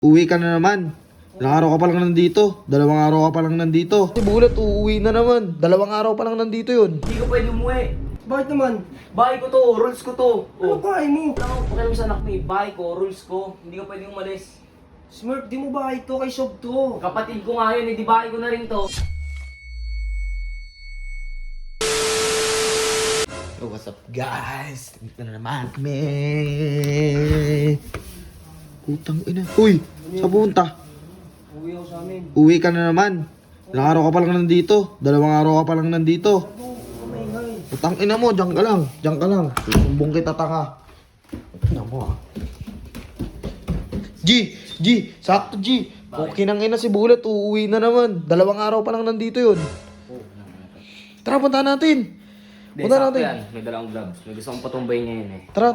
Uwi ka na naman. Ilang araw ka pa lang nandito. 2 araw ka pa lang nandito. Si Bulat, uuwi na naman. 2 araw pa lang nandito yun. Hindi ka pwede umuwi. Bakit naman? Bahay ko to, rules ko to. Ano bahay mo? Wala akong pakialam sa anak mo eh. Bahay ko, rules ko. Hindi ka pwede umalis. Smurf, di mo bahay to kay Sob to. Kapatid ko nga yun, hindi bahay ko na rin to. Yo, what's up guys? Dito na naman kami. Putang ina. Uy, sa punta. Uwi ako sa amin. Uwi ka na naman. Ilang araw ka pa lang nandito. 2 araw ka pa lang nandito. Kamay-ngay. Putang ina mo, diyan ka lang. Diyan ka lang. Susumbong kita taka. Ina mo ah. G, sakto G. Okay nang ina si Bulat, uuwi na naman. 2 araw pa lang nandito yun. Tara, punta natin. Hindi, Punta sakto natin. yan. May dalawang gloves. May gusto kong patumbayin ngayon eh. Tara.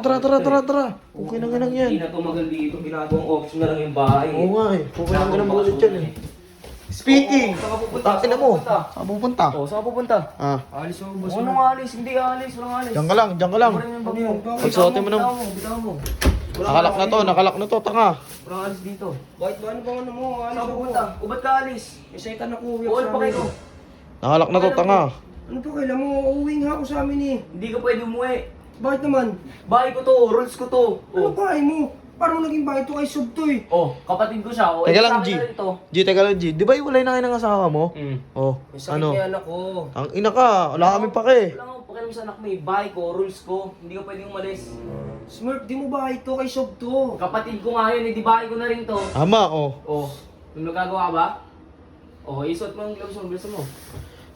Okay nang inang yan. Hindi na to maganda dito. Ginagawang option na lang yung bahay. Oo nga eh. Okay nang inang Bulat yan eh. Speaking! Saan ka pupunta? Putang ina mo. Saan ka pupunta? Oh, saan ka pupunta? Ah, Alis ako ba? Anong alis? Hindi alis. Walang alis. diyan ka lang. Ano yung bag mo? Pagsuotin mo na. Bitaw mo. Nakalak na to, tanga. Walang alis dito. Bakit ba? Ano bang ano mo? Alis Saan ka ako. pupunta? Ubat ka alis. May second ako uwi ako Uwan sa pa amin. kayo. Nakalak na to, tanga. Ano pa kailan mo? Uuwi nga ako sa amin eh. Hindi ka pwede umuwi. Bakit naman? Bahay ko to, rules ko to. Ano bahay mo? Parang naging bahay to kay Sob to eh. Oh, kapatid ko siya. Oh, Teka eh, lang, sa akin G. na rin to. Teka lang, G. Di ba iwalay na kayo ng asawa mo? Oh, May sakit ano? na yan ako. Ang ina ka, wala kami pake. Wala akong pakialam sa anak mo eh. Bahay ko, rules ko. Hindi ka pwede umalis. Smurf, di mo bahay to kay Sob to. Kapatid ko nga yun, hindi bahay ko na rin to. Tama, oh. Oh, yung nagagawa ka ba? Oh, isuot mo yung gloves mo, bilisan mo.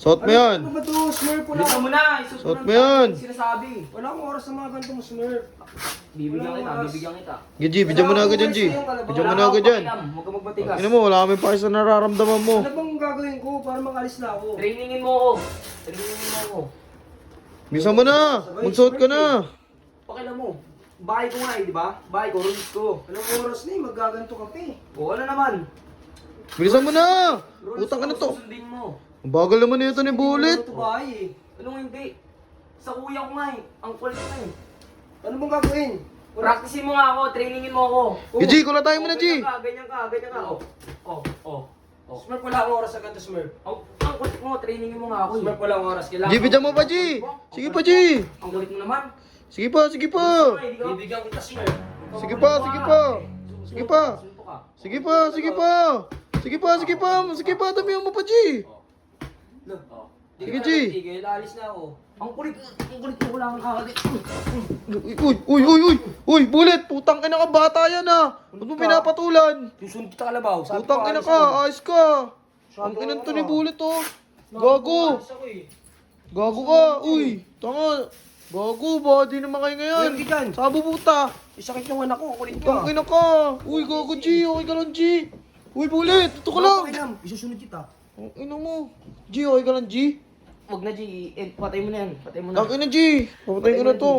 Suot mo yun. Ano ba to? Smurf, wala Bilisan akong... mo na, isuot Suot mo mo yun. Sinasabi. Wala akong oras sa mga ganito mo, Smurf. Bibigyan kita, Walang bibigyan kita. G, bidyan mo na agad dyan, G. Bidyan mo na agad dyan. Huwag ka magbatigas. Ina mo, wala kami pake sa nararamdaman mo. Ano bang gagawin ko para makalis na ako? Trainingin mo ako. Trainingin mo ako. Bisa mo na. Magsuot ka na. Pakialam mo. Bahay ko nga eh, di ba? Bahay ko, rules ko. Anong oras na eh? Maggaganto ka pa eh. O, ano naman? Bilisan mo na. Rules Utang ka na ko, to. susundin mo. Ang bagal naman nito ni Bullet. Ito bahay eh. Anong hindi? Sa kuya ko nga eh. Ang kulit na eh. Ano bang gagawin? Practicein mo nga ako, trainingin mo ako. G, kula tayo muna, G. Ganyan ka. Oh. Smurf, wala akong oras sa ganito, Smurf. Ang kulit mo, trainingin mo nga ako eh. Smurf, wala akong oras. Kailangan G, bidyan mo pa, G. Sige pa, G. Ang kulit mo naman. Sige pa. Bibigyan kita, Smurf. Sige pa. Sige pa, damihan mo pa, G. Sige, G. Tigil, alis na ako. Ang kulit mo, wala kang kakalit. Uy, Bullet, putang ina ka, bata yan ah. Ba't mo pinapatulan? Susunod kita kalabaw. Sabi Putang ko, ina alis ka, ako. ayos ka. Ang inan to ni Bullet oh. Gago. Alis ako eh. Gago ka, uy. Tanga. Gago, body naman kayo ngayon. Uy, Gigan. Sabo puta. Isakit yung anak ko, kulit Putang ka. ina ka. Uy, gago G, okay ka lang G. Uy, Bullet, ito ka lang. Isusunod kita. Ang ina mo. G, okay ka lang G. Huwag na, G. Patay mo na yan. Patay mo na. Ang ina G. Papatayin ko na to.